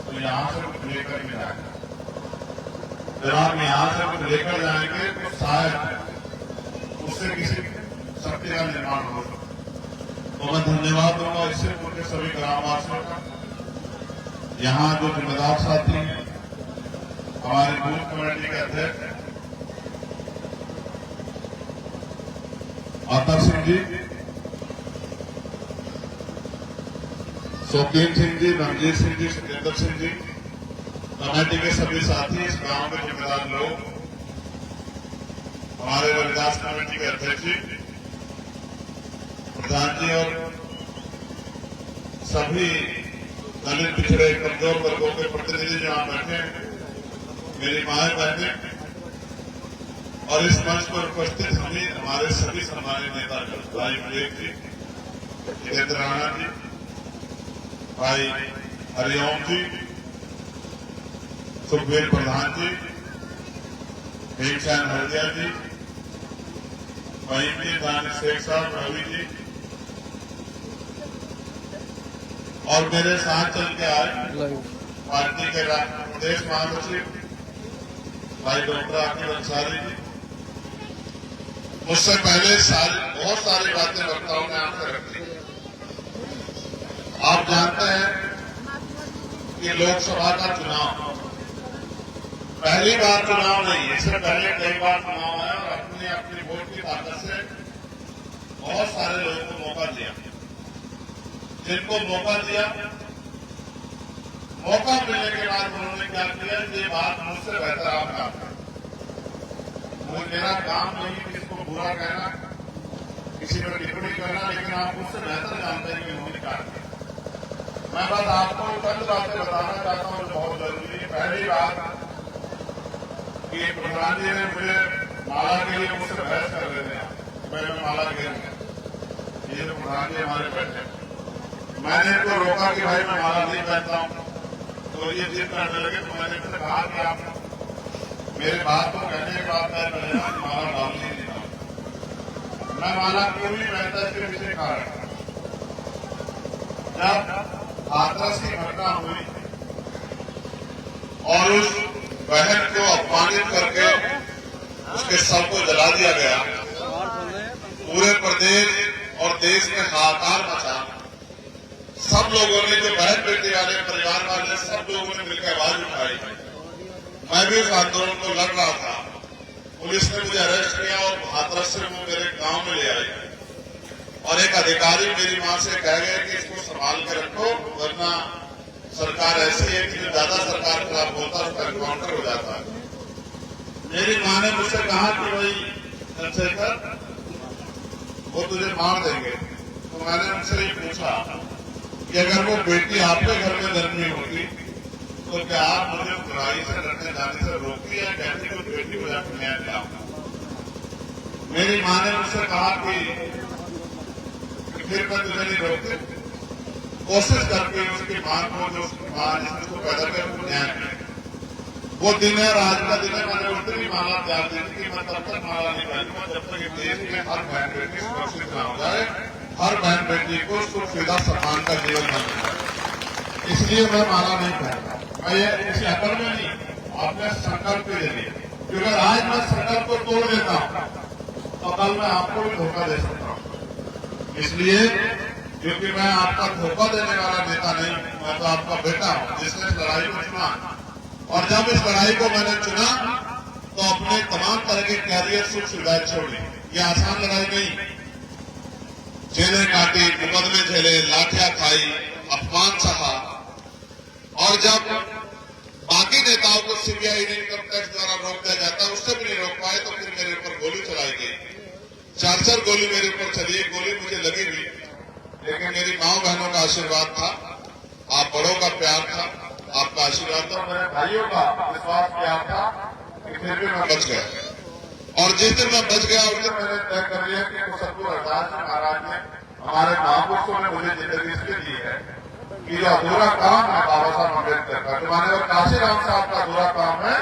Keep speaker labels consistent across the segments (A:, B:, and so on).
A: तो यहाँ से कुछ लेकर के जाएगा। जब आप यहाँ से कुछ लेकर जाएंगे तो शायद उससे किसी शक्ति का निर्माण हो। तो मैं धन्यवाद दूंगा इससे पूरे सभी ग्रामवासियों का, यहाँ जो जिम्मेदार साथी हैं, हमारे बूथ कमेटी के अध्यक्ष अतर सिंह जी, शौकीन सिंह जी, रणजीत सिंह जी, सत्येंद्र सिंह जी, कमेटी के सभी साथी, इस गांव के जिम्मेदार लोग, हमारे रविदास कमेटी के अध्यक्ष जी, प्रधान जी और सभी दलित पिछड़े कमजोर वर्गों के प्रतिनिधि जहां बैठे हैं, मेरी माए बहनें और इस मंच पर उपस्थित हमारे सभी सम्मानित नेता भाई विवेक जी, जितेंद्र राणा जी, भाई हरिओम जी, सुखबीर प्रधान जी, भीमसेन हल्दिया जी, वहीं जी, दानिश शेख साहब, रवि जी और मेरे साथ चल के आए पार्टी के प्रदेश महासचिव भाई डॉक्टर आकिब अंसारी जी। मुझसे पहले बहुत सारी बातें वक्ताओं ने आपसे रखी। आप जानते हैं कि लोकसभा का चुनाव पहली बार चुनाव नहीं है, इससे पहले कई बार चुनाव आया और अपनी अपनी वोट की ताकत से बहुत सारे लोगों को मौका दिया। जिनको मौका दिया, मौका मिलने के बाद उन्होंने क्या किया, ये बात मुझसे बेहतर आप काम करें। मेरा काम नहीं किसको बुरा कहना, किसी पर टिप्पणी करना, लेकिन आप मुझसे बेहतर जानते हैं कि उन्होंने क्या किया। मैं बस आपको चंद बातें बताना चाहता हूँ जो बहुत जरूरी है। पहली बात कि प्रधान जी ने मुझे माला के लिए मुझसे बहस कर रहे थे, मैं माला गिर गया। ये तो प्रधान जी हमारे बैठे, मैंने इनको रोका कि भाई मैं माला नहीं पहनता हूँ, तो ये जिद करने लगे। तो मैंने इनसे कहा कि आप मेरे बात को कहने के बाद मैं माला डालनी नहीं डाल। मैं माला क्यों नहीं पहनता, सिर्फ इसे कारण, जब हाथरस की घटना हुई और उस बहन को अपमानित करके उसके शव को जला दिया गया, पूरे प्रदेश और देश में हाहाकार मचा। सब लोगों ने, जो बहन बेटी वाले परिवार वाले, सब लोगों ने मिलकर आवाज उठाई। मैं भी उस आंदोलन को लड़ रहा था। पुलिस ने मुझे अरेस्ट किया और हाथरस से वो मेरे गांव में ले आई और एक अधिकारी मेरी मां से कह गए कि इसको संभाल के रखो, वरना सरकार ऐसी है कि जो ज्यादा सरकार के खिलाफ बोलता है उसका एनकाउंटर हो जाता है। मेरी मां ने मुझसे कहा कि भाई चंद्रशेखर, वो तुझे मार देंगे। तो मैंने उनसे ये पूछा कि अगर वो बेटी आपके घर में जन्मी होती तो क्या आप मुझे लड़ाई से लड़ने जाने से रोकती है, कहती कि बेटी को जाकर न्याय दिलाऊंगा। मेरी मां ने मुझसे कहा कि फिर मैं तुझे नहीं रोकती, कोशिश करके उसकी मां को, जो उसकी मां जिसने उसको पैदा कर, उसको न्याय मिले। वो दिन है, आज का दिन है। मैंने उतनी माला त्याग दी थी कि मैं तब तक माला नहीं पहनूंगा जब तक इस देश में हर बहन बेटी सुरक्षित न हो जाए, हर बहन बेटी को सुख सुविधा सम्मान का जीवन न मिल जाए। इसलिए मैं माला नहीं पहनता। मैं ये किसी अकल में नहीं, अपने संकल्प के जरिए, क्योंकि अगर आज मैं संकल्प को तोड़ देता हूं तो कल मैं आपको भी धोखा दे सकता हूं। इसलिए, क्योंकि मैं आपका धोखा देने वाला नेता नहीं, मैं तो आपका बेटा हूं जिसने इस लड़ाई को चुना। और जब इस लड़ाई को मैंने चुना तो अपने तमाम तरह के कैरियर सुख सुविधाएं छोड़ ली। ये आसान लड़ाई नहीं, जेलें काटी, मुकदमे झेले, लाठियां खाई, अपमान सहा। और जब बाकी नेताओं को सीबीआई इनकम टैक्स द्वारा रोक दिया जाता, उससे भी नहीं रोक पाए, तो फिर मेरे ऊपर गोली चलाई गई। 4 गोली मेरे ऊपर चली। गोली मुझे लगी भी, लेकिन मेरी माँ बहनों का आशीर्वाद था, आप बड़ों का प्यार था, आपका आशीर्वाद था, मेरे भाइयों का विश्वास प्यार था कि फिर भी मैं बच गया। और जिस दिन मैं बच गया उस दिन मैंने तय कर लिया कि सतगुरु रविदास जी महाराज ने, हमारे महापुरुषों ने मुझे जिंदगी इसलिए दी है कि जो अधूरा काम है बाबा साहब अम्बेडकर का, जो माननीय काशीराम साहब का अधूरा काम है,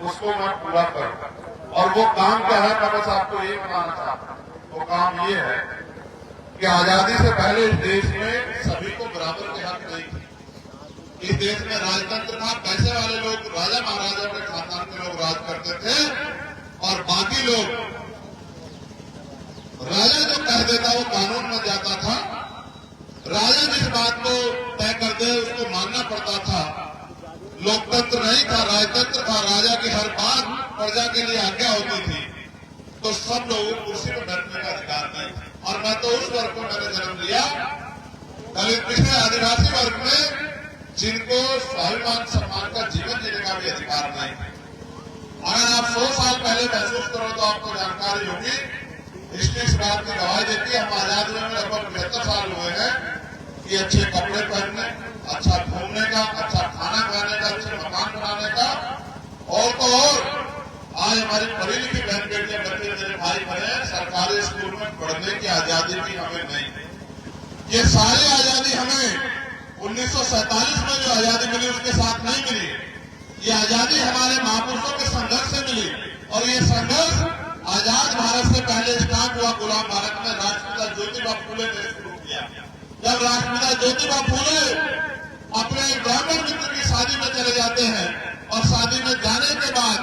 A: उसको मैं पूरा करूं। और वो काम क्या है, मैं बस आपको ये बताना चाहता हूं। वो काम ये है कि आजादी से पहले इस देश में सभी को बराबर के हक नहीं थे। इस देश में राजतंत्र था, पैसे वाले लोग, राजा महाराजाओं के खानदान के लोग राज करते थे और बाकी लोग, राजा जो कह देता वो कानून में जाता था। राजा जिस बात को तय कर दे उसको मानना पड़ता था। लोकतंत्र नहीं था, राजतंत्र था। राजा की हर बात प्रजा के लिए आज्ञा होती थी। तो सब लोगों को कुर्सी पर बैठने का अधिकार नहीं था। और मैं तो उस वर्ग को मैंने जन्म दिया, दलित पिछड़े आदिवासी वर्ग में, जिनको स्वाभिमान सम्मान का जीवन जीने का भी अधिकार नहीं है। अगर आप 100 साल पहले महसूस करो तो आपको जानकारी होगी। हिस्ट्री इस बात की गवाही देती है, हम आजाद हुए में लगभग 75 साल हुए हैं कि अच्छे कपड़े पहनने, अच्छा घूमने का, अच्छा खाना खाने का, अच्छे मकान बनाने का, और तो और आज हमारी पढ़ी लिखी बहन बेटियां, बच्चे, मेरे भाई बहन सरकारी स्कूल में पढ़ने की आजादी भी हमें नहीं। ये सारी आजादी हमें 1947 में जो आजादी मिली उसके साथ नहीं मिली। ये आजादी हमारे महापुरुषों के संघर्ष से मिली। और ये संघर्ष आजाद भारत से पहले स्टार्ट हुआ गुलाम भारत में। राष्ट्रपिता ज्योतिबा फूले ने शुरू किया। जब राष्ट्रपिता ज्योतिबा फूले अपने ब्राह्मण मित्र की शादी में चले जाते हैं और शादी में जाने के बाद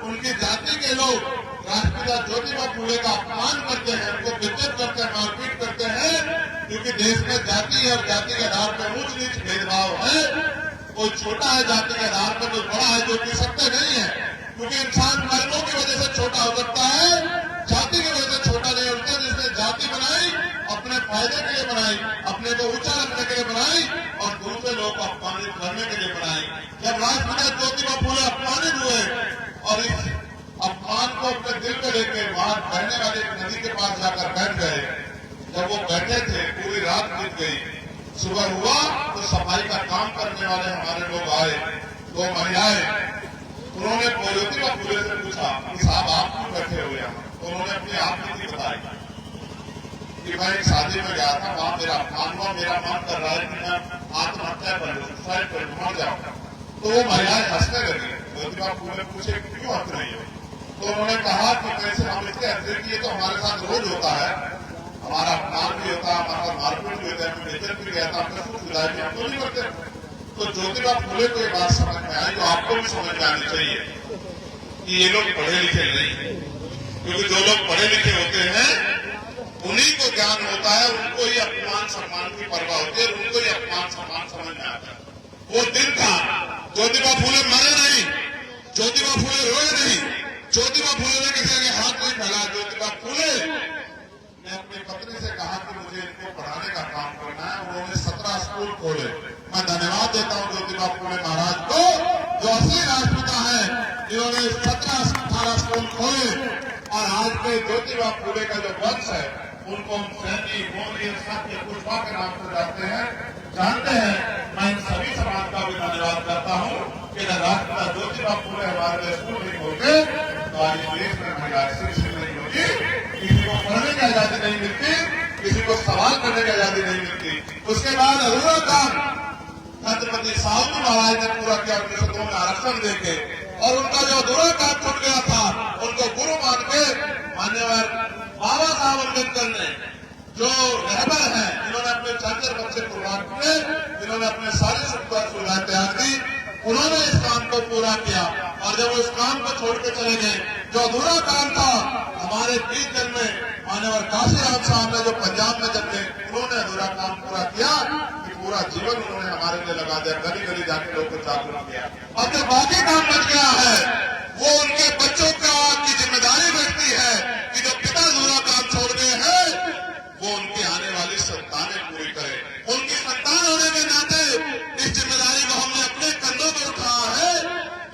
A: उनकी जाति के लोग राष्ट्रपिता ज्योतिबा फूले का अपमान करते हैं, उनको बेइज्जत करते हैं, मारपीट करते हैं, क्योंकि देश में जाति और जाति के आधार पर ऊंच नीच भेदभाव है। कोई छोटा है जाति के आधार पर, कोई बड़ा है, जो कि सत्य नहीं है। क्योंकि इंसान कर्मों की वजह से छोटा हो सकता है, जाति की वजह से छोटा नहीं होता। जिसने जाति बनाई अपने फायदे के लिए बनाई, अपने को ऊंचा रखने के लिए बनाई और दूसरे लोग को अपमानित करने के लिए बनाई। जब राष्ट्रपिता ज्योतिबा फूले अपमानित हुए और इस अपमान को अपने दिल में लेकर वहां बहने वाली एक नदी के पास जाकर बैठ गए। जब वो बैठे थे पूरी रात बीत गई, सुबह हुआ तो सफाई का काम करने वाले हमारे लोग आए, 2 महिलाएं। उन्होंने ज्योतिबा फूले से पूछा कि साहब आप क्यों बैठे हुए हैं? तो उन्होंने अपनी आप नीति बताई कि मैं एक शादी में गया था, वहां मेरा अपमान हुआ, मेरा मन कर रहा है कि मैं आत्महत्या कर लूं, सुसाइड कर लूं, मर जाऊं। तो वो महिलाएं हंसने लगी। ज्योतिबा फूले पूछे क्यों हंस रही हो? तो उन्होंने कहा कि कैसे हम इसके हंसने की, तो हमारे साथ रोज होता है, हमारा अपमान भी होता है, हमारा मारपीट भी होता है, बेइज्जत भी रहता है, सुख विदाई भी हम तो नहीं करते। तो ज्योतिबा फूले को ये बात समझ में आई, जो आपको भी समझ में आनी चाहिए कि ये लोग पढ़े लिखे नहीं, क्योंकि जो लोग पढ़े लिखे होते हैं उन्हीं को ज्ञान होता है, उनको ये अपमान सम्मान की परवाह होती है, उनको ये अपमान सम्मान समझ में आता है। वो दिन था, ज्योतिबा फूले मरे नहीं, ज्योतिबा फूले रोए नहीं, ज्योतिबा फूले ने किसी के हाथ नहीं फैला। ज्योतिबा फूले ने अपनी पत्नी से कहा कि मुझे इनको पढ़ाने का काम करना है। उन्होंने 17 स्कूल खोले। मैं धन्यवाद देता हूं ज्योतिबा फूले महाराज को, जो असली राष्ट्रपिता है। इन्होंने 17-18 स्कूल खोले और आज के ज्योतिबा फूले का जो वंश है उनको हम सैनी, मोदी, सत्य, पुष्पा के नाम से जानते हैं। मैं इन सभी समाज का भी धन्यवाद करता हूं कि राष्ट्रपिता ज्योतिबा फूले हमारे स्कूल नहीं खोलते तो आज देश में महिला शिक्षित नहीं होगी, किसी को पढ़ने की आजादी नहीं मिलती, किसी को सवाल करने की आजादी नहीं मिलती। उसके बाद अधूरा काम छत्रपति साहू महाराज ने पूरा किया 1902 में आरक्षण देके, और उनका जो अधूरा काम छूट गया था उनको गुरु मान के मान्यवर बाबा साहब अम्बेडकर ने, जो रहबर हैं, इन्होंने अपने 4 बच्चे कुर्बान किए, इन्होंने अपने सारी सुविधाएं त्याग दी, उन्होंने इस काम को पूरा किया। और जब वो इस काम को छोड़ के चले गए, जो अधूरा काम था हमारे 20 दिन में मान्यवर काशीराम साहब ने जो पंजाब में जब थे, उन्होंने अधूरा काम पूरा किया कि पूरा जीवन उन्होंने हमारे लिए लगा दिया, गली गली जाके लोगों को जागरूक किया। और जो बाकी काम बच गया है वो उनके बच्चों की जिम्मेदारी बनती है कि जो पिता अधूरा काम छोड़ गए हैं वो उनकी आने वाली संतानें पूरी करें। उनकी संतान होने के नाते इस जिम्मेदारी को हमने अपने कंधों पर उठाया है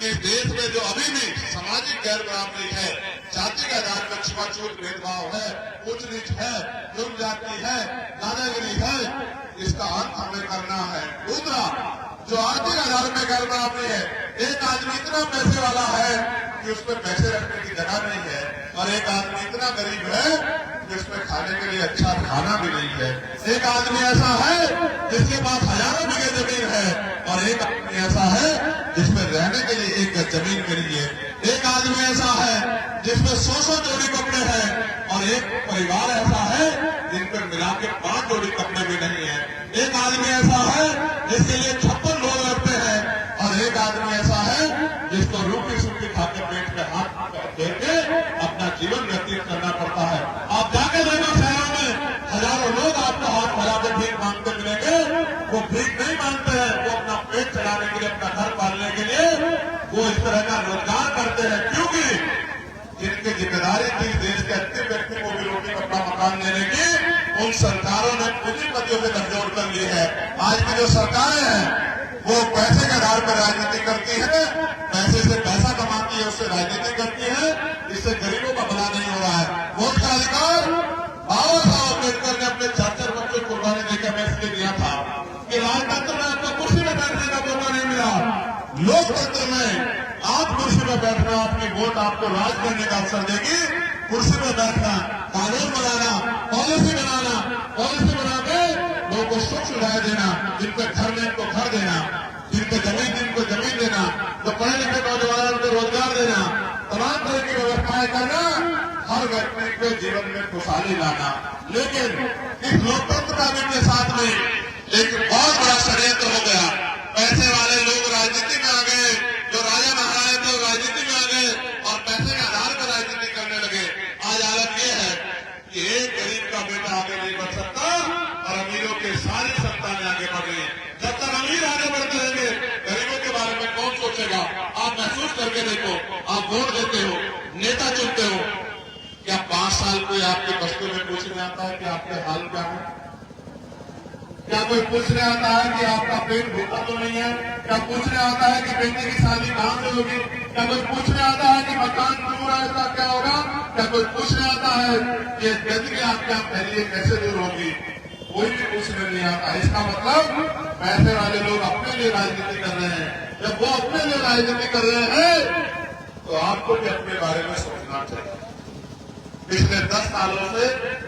A: कि देश में जो अभी भी सामाजिक गैर बराबरी है, जाति के आधार पर छुआछूत भेदभाव है, उच्च नीच है, जुर्म जाति है, दादागिरी है, इसका अंत हमें करना है। दूसरा, जो आर्थिक आधार में गैर बराबरी है, एक आदमी इतना पैसे वाला है कि उसमें पैसे रखने की जगह नहीं है, और एक आदमी इतना गरीब है कि उसमें खाने के लिए अच्छा खाना भी नहीं है। एक आदमी ऐसा है जिसके पास हजारों बीघे जमीन है, और एक आदमी ऐसा है जिसमें रहने के लिए 1 गज जमीन मिली है। एक आदमी ऐसा है जिसमें 100 जोड़ी कपड़े हैं, और एक परिवार ऐसा है जिनपर मिला के 5 जोड़ी कपड़े भी नहीं है। एक आदमी ऐसा है जिसके लिए 56 लोग लड़ते हैं अपना घर पालने के लिए वो इस तरह का रोजगार करते हैं, क्योंकि जिनकी जिम्मेदारी थी देश के अंतिम व्यक्ति को भी रोटी कपड़ा मकान देने की, उन सरकारों ने पूंजीपतियों से गठजोड़ कर ली है। आज की जो सरकारें हैं वो पैसे के आधार पर राजनीति करती है, पैसे से पैसा कमाती है, उससे राजनीति करती है, इससे गरीबों का भला नहीं हो रहा है। वोट का अधिकार बाबा साहब अम्बेडकर ने अपने 4 बच्चों को कुर्बानी देकर मैं इसलिए दिया था कि राजतंत्र में आपको कुर्सी में बैठने का मौका नहीं मिला, लोकतंत्र में आप कुर्सी में बैठना, आपकी वोट आपको राज करने का अवसर देगी। कुर्सी में बैठना, कानून बनाना, पॉलिसी बनाना, पॉलिसी बना के लोगों को सुख सुविधाएं देना, जिनके घर में उनको घर देना, जिनके जमीन जिनको जमीन देना, जो पढ़े लिखे नौजवान उनको रोजगार देना, तमाम तरह की व्यवस्थाएं करना, हर व्यक्ति के जीवन में खुशहाली लाना। लेकिन इस लोकतंत्र कानून के साथ में एक बहुत बड़ा षड्यंत्र हो गया। पैसे वाले लोग राजनीति में आ गए, जो राजा महाराजा थे वो राजनीति में आ गए और पैसे के आधार पर राजनीति करने लगे। आज हालत ये है कि एक गरीब का बेटा आगे नहीं बढ़ सकता और अमीरों की सारी संतानें आगे बढ़ रही है। जब तक अमीर आगे बढ़ते रहेंगे, गरीबों के बारे में कौन सोचेगा? आप महसूस करके देखो, आप वोट देते हो, नेता चुनते हो, क्या 5 साल कोई आपके बस्ती में पूछने आता है कि आपके हाल क्या है? क्या कोई पूछने आता है कि आपका पेट भूखा तो नहीं है? क्या पूछने आता है कि बेटे की शादी कहां से होगी? क्या कोई पूछने आता है कि मकान क्यों ऐसा क्या होगा? क्या कोई पूछने आता है कि गंदगी आपके यहाँ फैलिए कैसे दूर होगी? कोई भी पूछने नहीं आता। इसका मतलब पैसे वाले लोग अपने लिए राजनीति कर रहे हैं। जब वो अपने लिए राजनीति कर रहे हैं तो आपको भी अपने बारे में सोचना चाहिए। पिछले 10 सालों से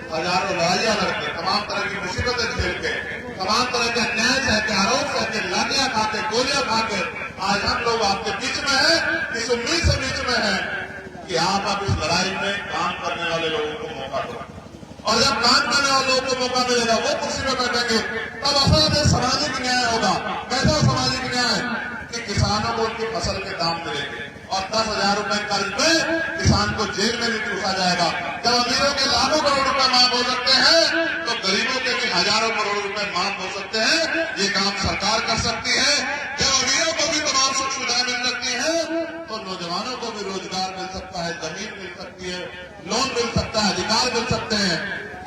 A: हजारों लड़ाइयां लड़के, तमाम तरह की मुसीबतें झेल के, तमाम तरह के अन्याय सहते, आरोप सहते, लाठियां खाते, गोलियां खाते, आज हम लोग आपके बीच में हैं, इस उम्मीद से बीच में हैं कि आप अब इस लड़ाई में काम करने वाले लोगों को मौका दो। और जब काम करने वाले लोगों को मौका मिलेगा, वो कुर्सी में बैठेंगे, तब असल में सामाजिक न्याय होगा। कैसा सामाजिक न्याय? कि किसानों को उनकी फसल के दाम मिलेंगे और 10,000 रुपए कर्ज में किसान को जेल में भी ठूसा जाएगा। जब अमीरों के लाखों करोड़ रुपए मांग हो सकते हैं तो गरीबों के भी हजारों करोड़ रुपए मांग हो सकते हैं। ये काम सरकार कर सकती है। जब अमीरों को भी तमाम सुख सुविधाएं मिल सकती है तो नौजवानों को भी रोजगार मिल सकता है, जमीन मिल सकती है, लोन मिल सकता है, अधिकार मिल सकते हैं।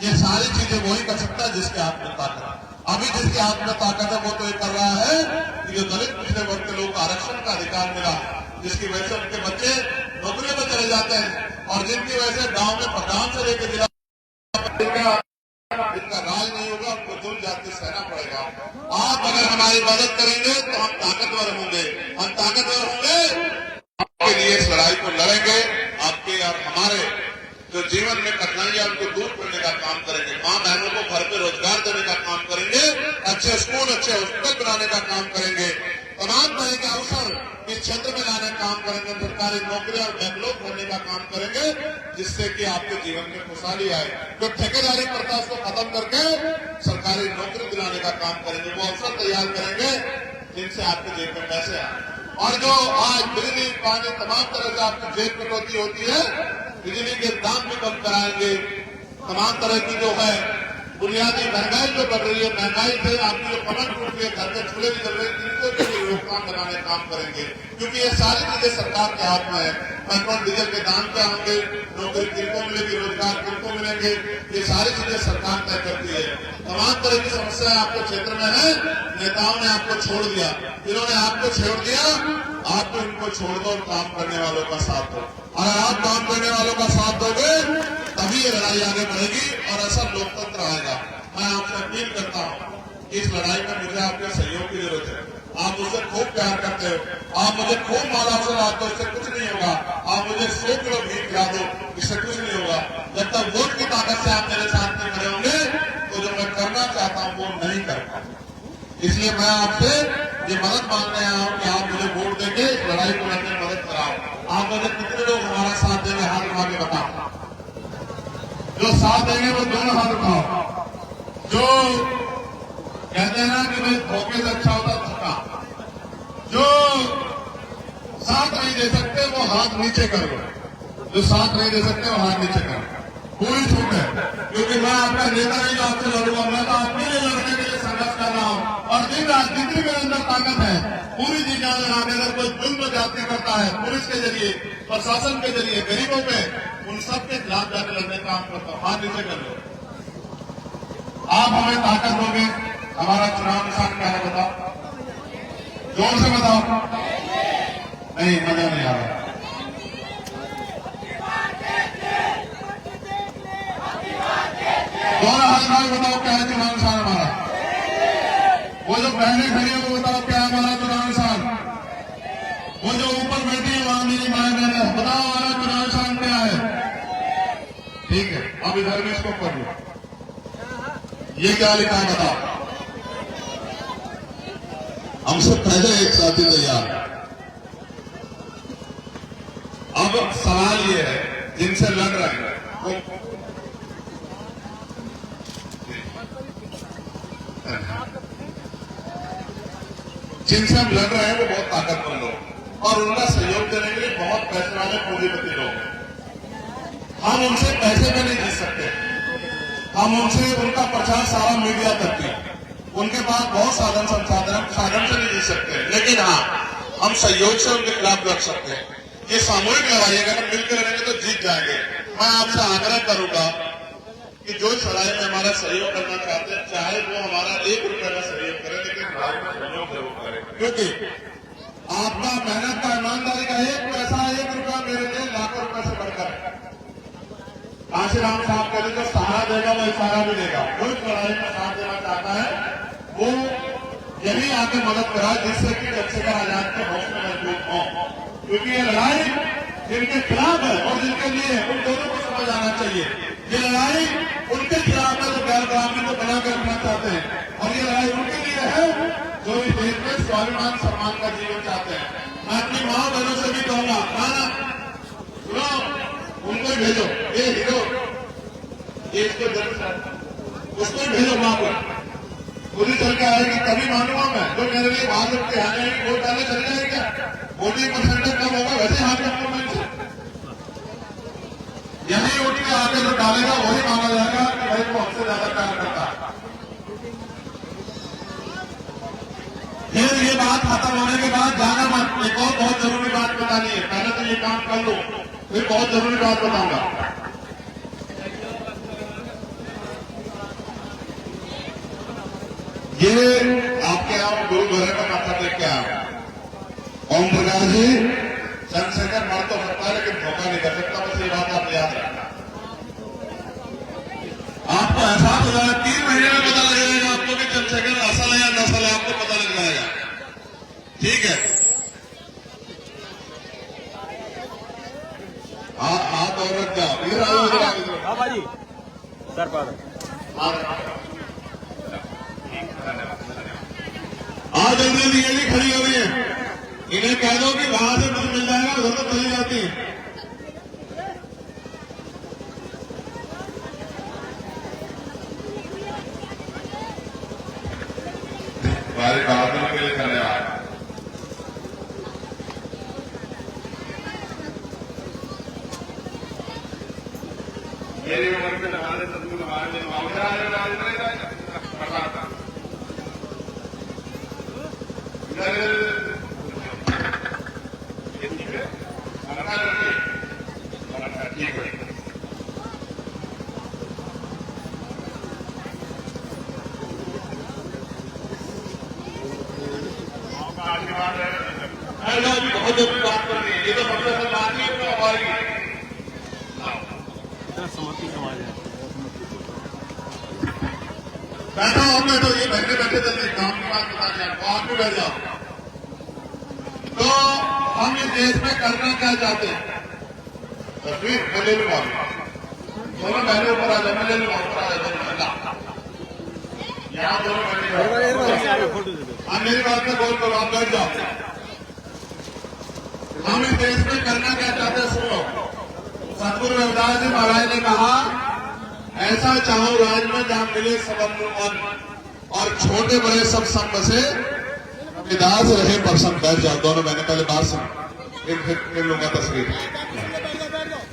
A: ये सारी चीजें वही कर सकता है जिसके हाथ में ताकत है। अभी जिसके हाथ में ताकत है वो तो ये कर रहा है कि जो दलित पिछड़े वर्ग के लोग आरक्षण का अधिकार मिला, जिसकी वजह से उनके बच्चे नौकरी में चले जाते हैं और जिनकी वजह से गांव में प्रधान से लेकर जिला इनका राज नहीं होगा, उनको दूर जाके सहना पड़ेगा। आप अगर हमारी मदद करेंगे तो हम ताकतवर होंगे, हम ताकतवर होंगे, आपके लिए इस लड़ाई को लड़ेंगे, आपके और हमारे जो जीवन में कठिनाइयां उनको दूर करने का काम करेंगे, मां बहनों को घर पे रोजगार देने का काम करेंगे, अच्छे स्कूल अच्छे हॉस्पिटल बनाने का काम करेंगे, तमाम तरह के अवसर इस क्षेत्र में लाने का काम करेंगे, सरकारी नौकरी और बैंगलोर भरने का काम करेंगे, जिससे कि आपके जीवन में खुशहाली आए। जो ठेकेदारी प्रथा को खत्म करके सरकारी नौकरी दिलाने का काम करेंगे, वो अवसर तैयार करेंगे जिनसे आपके जेब में पैसे आए। और जो आज बिजली पानी तमाम तरह से आपकी जेब कटौती होती है, बिजली के दाम भी कम कराएंगे। तमाम तरह की जो है बुनियादी महंगाई जो बढ़ रही है, महंगाई से आपकी जो कमर टूट रही है, घर के चूल्हे भी चल रहे हैं, इनको भी रोकथाम बनाने का काम करेंगे, क्योंकि ये सारी चीजें सरकार के हाथ में है। पेट्रोल डीजल के दाम क्या होंगे, नौकरी किनको मिलेगी, रोजगार किनको मिलेंगे, ये सारी चीजें सरकार तय करती है। तमाम तरह की समस्याएं आपके क्षेत्र में है, नेताओं ने आपको छोड़ दिया, इन्होंने आपको छोड़ दिया, आप तो इनको छोड़ दो और काम करने वालों का साथ दो। अगर आप काम करने वालों का साथ दोगे तभी ये लड़ाई आगे बढ़ेगी और ऐसा लोकतंत्र आएगा। मैं आपसे अपील करता हूँ, इस लड़ाई में मुझे आपके सहयोग की जरूरत है। आप मुझे खूब प्यार करते हो, आप मुझे खूब माला से लाते हो, इससे कुछ नहीं होगा। आप मुझे 100 किलो घी खिला दो, इससे कुछ नहीं होगा। जब तक वोट की ताकत से आप मेरे साथ नहीं खड़े होंगे तो जो मैं करना चाहता हूँ वो नहीं कर पाऊंगा। इसलिए मैं आपसे ये मदद मांगने आया हूँ कि आप मुझे वोट देके इस लड़ाई को लड़ने में मदद कराओ। आप मुझे कितने लोग हमारा साथ देंगे, हाथ उठा के बताओ। जो साथ देंगे वो दोनों हाथ उठाओ। जो कहते हैं ना कि भाई धोखे से अच्छा होता धोखा, जो साथ नहीं दे सकते वो हाथ नीचे करो, जो साथ नहीं दे सकते वो हाथ नीचे करो। पूरी छूट है, क्योंकि मैं आपका नेता नहीं जो आपसे लड़ूंगा, मैं तो अपने लिए लड़ने के लिए संघर्ष कर रहा हूं। और जिन राजनीति के अंदर ताकत है, पूरी दुनिया में अगर कोई जुल्म जाति करता है पुलिस के जरिए, प्रशासन के जरिए, गरीबों पे, उन सब के खिलाफ जाकर लड़ने का काम करता हूं। हाथ नीचे कर लो। आप हमें ताकत दोगे। हमारा चुनाव निशान क्या है बताओ, जोर से बताओ। नहीं, मजा नहीं आ रहा। दोनों हाथ में बताओ क्या है चुनाव निशान हमारा। वो जो बहनें खड़ी है वो बताओ क्या है हमारा चुनाव निशान। वो जो ऊपर बैठी है वहां मेरी माए बहन, बताओ हमारा चुनाव निशान क्या है। ठीक है, अब इधर भी इसको पढ़ लो। ये क्या लिखा है बताओ। हमसे पहले एक साथी तैयार। अब सवाल ये है, जिनसे लड़ रहे हैं वो जिनसे हम लड़ रहे हैं वो बहुत ताकतवर लोग और उनका सहयोग देने के लिए बहुत पैसे वाले पूंजीपति लोग हैं। हम उनसे पैसे में नहीं जीत सकते। हम उनसे उनका प्रचार सारा मीडिया करती है, उनके पास बहुत साधन साधन से नहीं जीत सकते। लेकिन हाँ, हम सहयोग से उनके खिलाफ लड़ सकते हैं। ये सामूहिक लड़ाई है, अगर मिलकर लड़ेंगे तो जीत जाएंगे। मैं आपसे आग्रह करूंगा कि जो इस लड़ाई में हमारा सहयोग करना चाहते हैं, चाहे वो हमारा 1 रुपये का सहयोग करे, लेकिन लड़ाई में सहयोग जरूर करें। क्योंकि आपका मेहनत का, ईमानदारी का 1 पैसा, 1 रुपया मेरे लिए लाखों रुपए से बढ़कर है। काशीराम साहब कहते जो सहारा देगा वो इशारा भी देगा। जो इस लड़ाई में साथ देना चाहता है वो यही आके मदद करा, जिससे कि चंद्रशेखर आजाद के हौसले मजबूत हों। क्योंकि ये लड़ाई जिनके खिलाफ है और जिनके लिए, उन दोनों को समझ आना चाहिए। ये लड़ाई उनके खिलाफ है जो गैर गुलामी को बनाकर रखना चाहते हैं, और ये लड़ाई उनके लिए है जो इस देश में स्वाभिमान सम्मान का जीवन चाहते हैं। मैं अपनी माँ बहनों से भी कहूंगा, सुनो, उनको भेजो। ये हीरो, ये इसको जरूर उसको भेजो माँ को। खुद ही चल के आएगी तभी मानूंगा मैं। जो मेरे लिए बाहर के आने वोट डालने चल जाएगी क्या? वोटिंग परसेंटेज कम होगा, वैसे हाथ रखूंगा मैं इनसे। यही उठ के आके जो डालेगा वही माना जाएगा कि भाई वो हमसे ज्यादा प्यार करता है। फिर ये बात खत्म होने के बाद जाना मत। एक और बहुत जरूरी बात बतानी है, पहले तो ये काम कर लो, फिर बहुत जरूरी बात बताऊंगा। ये आपके यहाँ गुरु घर में माथा टेक के आया ओम प्रकाश जी, चंद्रशेखर मर तो सकता है लेकिन धोखा नहीं कर सकता। बस ये बात आप याद रखना। आपको एहसास हो जाएगा, 3 महीने में पता लग जाएगा आपको कि चंद्रशेखर असल है या नसल है, आपको पता लग जाएगा। ठीक है, हाथ और रख जाओ।
B: भाई सर पर
A: आज जल्दी जल्दी ये भी खड़ी हो रही है। इन्हें कह दो कि वहां से कुछ मिल जाएगा, उधर तो चली जाती है। हमारे बातों के लिए धन्यवाद। मेरी उम्र में हमारे सदगुरु हमारे ठीक है। बहुत जरूरी बात करनी है, ये तो सबसे पहले बात नहीं है हमारी।
B: इतना समर्पी समाज है।
A: बैठो, हम बैठो, ये बैठे बैठे जल्दी काम की बात बता दिया, तो आप भी बैठ जाओ। तो हम इस देश में करना क्या चाहते हैं? तस्वीर मैं ले लूंगा, दोनों पहले ऊपर आ जाए, मैं ले लूंगा, ऊपर आ जाए। यहाँ दोनों बैठे, आप मेरी बात में बोल करो, आप बैठ जाओ। हम इस देश में करना क्या चाहते हैं सुनो। सतगुरु रविदास जी महाराज ने कहा, ऐसा चाहो राज में जहां मिले सबन मन, और छोटे बड़े सब संग बसे, रविदास रहे प्रसन्न। बैठ जाओ दोनों। मैंने पहले बात सुनी, फिर लूंगा तस्वीर,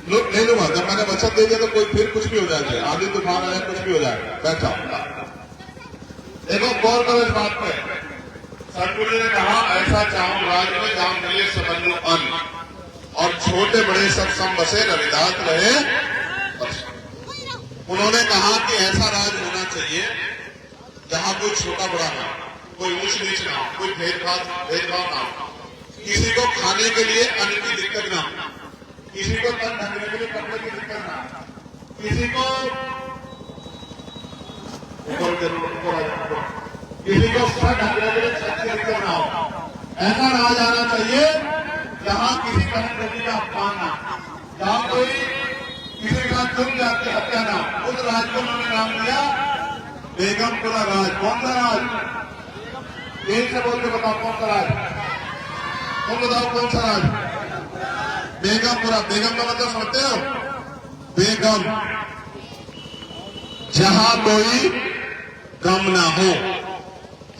A: ले लूंगा। जब मैंने वचन दे दिया तो कोई फिर कुछ भी हो जाएगा, आंधी तूफान आ जाए, कुछ भी हो जाएगा। बैठ जाओ। देखो गौर करो इस बात पे। सतगुरु जी ने कहा ऐसा चाहूं राज में जहां मिले सबंधु अन्न, और छोटे बड़े सब सम बसे रविदास रहे। उन्होंने कहा कि ऐसा राज होना चाहिए जहां कोई छोटा बड़ा ना, कोई ऊंच नीच ना, कोई भेदभाव ना, किसी को खाने के लिए अन्न की दिक्कत ना, किसी को तन ढकने के लिए कपड़े की दिक्कत ना, किसी को किसी को सर ढकने के लिए छत की दिक्कत ना हो। ऐसा राज आना चाहिए जहां किसी बहन बेटी का अपमान ना, जहां कोई किसी का जुर्म जात की हत्या ना। उस राज को उन्होंने नाम दिया बेगमपुरा राज। कौन सा राज? एक से बोल के बताओ कौन सा राज? तुम बताओ कौन सा राज? बेगमपुरा। बेगम का मतलब समझते हो? बेगम, जहां कोई गम ना हो।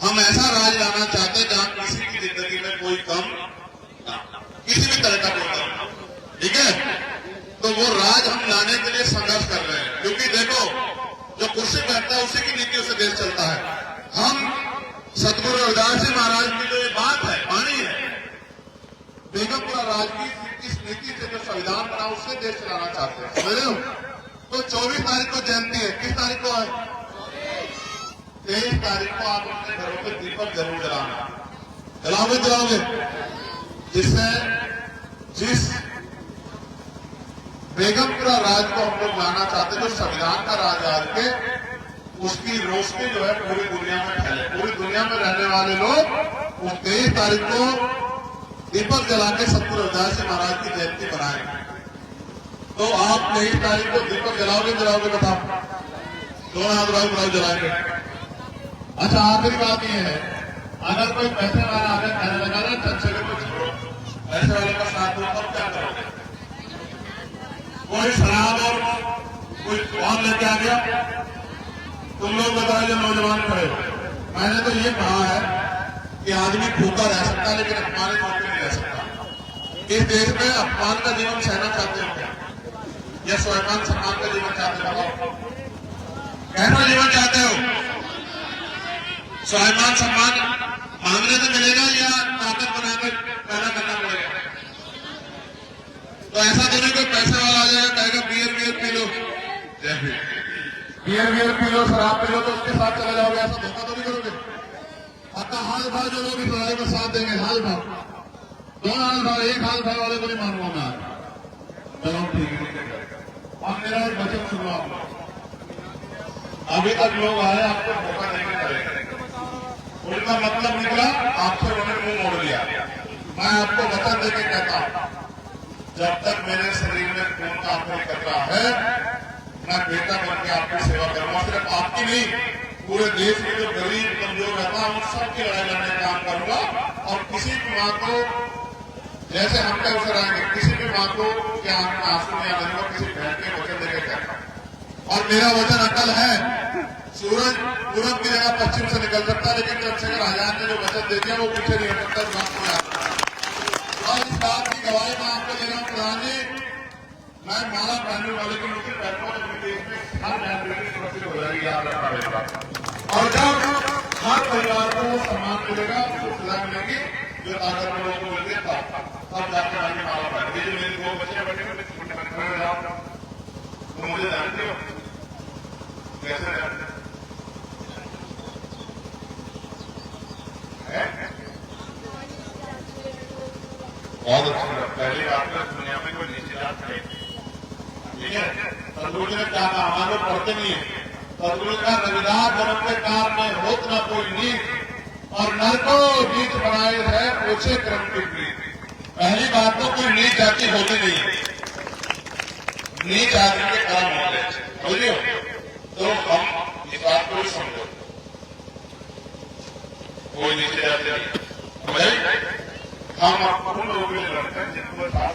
A: हम ऐसा राज लाना चाहते हैं जहां किसी की जिंदगी में कोई गम ना, किसी भी तरह का कोई गम ना। ठीक है, तो वो राज हम लाने के लिए संघर्ष कर रहे हैं। क्योंकि देखो, जो कुर्सी बैठता है उसी की नीतियों से देश चलता है। हम सतगुरु रविदास जी महाराज की जो ये बात है, वाणी है, बेगमपुरा राज की इस नीति से जो संविधान बना उससे देश चलाना चाहते हैं। समझ रहे हो? तो 24 तारीख को जयंती है। किस तारीख को है? 23 तारीख को आप अपने घरों में दीपक जरूर जलाना। जलाओगे? जिससे जिस बेगमपुरा राज को हम लोग लाना चाहते हैं, जो संविधान का राज आज के, उसकी रोशनी जो है पूरी दुनिया में फैले। पूरी दुनिया में रहने वाले लोग उस 23 तारीख को दीपक जला के सतगुरु रविदास जी महाराज की जयंती मनाएंगे। तो आप 23 तारीख को दीपक जलाओगे बताओ? दोनों हाथ राहुल जलाएंगे। अच्छा, आखिरी बात यह है, अगर कोई पैसे वाला आगे कहने लगा ना चर्चे को छोड़ो, पैसे वाले का साथ दो, तब क्या करोगे? कोई शराब और कोई और लेके आ गया, तुम लोग बताओ जो नौजवान खड़े हो। मैंने तो ये कहा है कि आदमी भूखा रह सकता है लेकिन अपमानित होकर नहीं रह सकता। इस देश में अपमान का जीवन सहना चाहते हो क्या, या स्वाभिमान सम्मान का जीवन चाहते हो? कैसा जीवन चाहते हो? स्वाभिमान सम्मान मांगने से मिलेगा या ताकत बनाकर पैदा करना पड़ेगा? तो ऐसा तो नहीं कोई पैसे वाला आ जाएगा कहेगा beer P low, beer P low, शराब पी लो, तो उसके साथ चले जाओगे। ऐसा धोखा तो नहीं करोगे? आपका हाल भाव जो लोग इस लड़ाई में साथ देंगे, हाल भाव, दोनों हाल भाव, एक हाल भाव वाले को नहीं मानूंगा मैं। चलो ठीक है, अब मेरा एक वचन सुनो। अभी तक लोग आए, आपको धोखा देने पड़ेगा। उनका मतलब निकला, आपसे उन्होंने मुंह मोड़ लिया। मैं आपको वचन देके कहता हूं, जब तक मेरे शरीर में खून का आंदोलन कर रहा है, मैं बेटा बन के आपकी सेवा करूंगा। सिर्फ आपकी नहीं, पूरे देश में जो गरीब कमजोर रहता है उन सबकी लड़ाई लड़ने का काम करूंगा। और किसी भी मां को जैसे हम पे अवसर आएंगे, किसी भी मां को क्या आंसू नहीं आने दूंगा, किसी बहन के वचन देकर कहता हूं। और मेरा वचन अकल है, सूरज पूरब की जगह पश्चिम से निकल सकता है, लेकिन चंद्रशेखर आजाद ने जो वचन दे दिया वो पीछे नहीं हट सकता। बात को याद रखना। और इस बात की गवाही मैं आपको दे रहा हूं प्रधान जी, मैं माला पहनने वाले की मुझे पैरों में देश में हर नागरिक सुरक्षित हो जाएगी, याद रखना रहेगा। और जब हर परिवार को सम्मान मिलेगा, उसको सजा मिलेगी, जो ताकत में लोगों को मिलती है, तब जाकर आगे माला पहनेगी। जो मेरे 2 बच्चे बने तो मुझे जानते हो कैसे जानते हैं? बहुत अच्छा। पहली बात तो दुनिया में कोई नीचे जात है, ठीक है? सतगुरु ने क्या कहा? हमारे लोग पढ़ते नहीं है। सतगुरु का रविदास जन्म के कार में होत न कोई नीच, और नर को नीच बनाए है ऊंचे क्रम की प्रीत। पहली बात तो कोई नीच जाति होती नहीं है, नीच आदमी के कर्म होते हैं, समझिए? तो हम इस बात को भी समझो, कोई नीचे जाते नहीं। हम उन लोगों के लिए लड़ते हैं जिनको साथ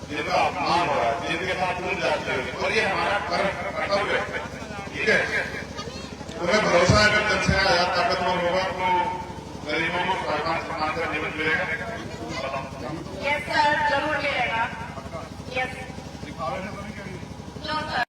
A: जिनका अपमान हो रहा है, जिनके साथ तुम जाते हो, और ये हमारा कर्तव्य है। ठीक है, तुम्हें भरोसा है अगर चंद्रशेखर आजाद ताकतवर होगा तो गरीबों को स्वाभिमान सम्मान का जीवन मिलेगा?
C: यस सर, जरूर मिलेगा। Yes, no sir.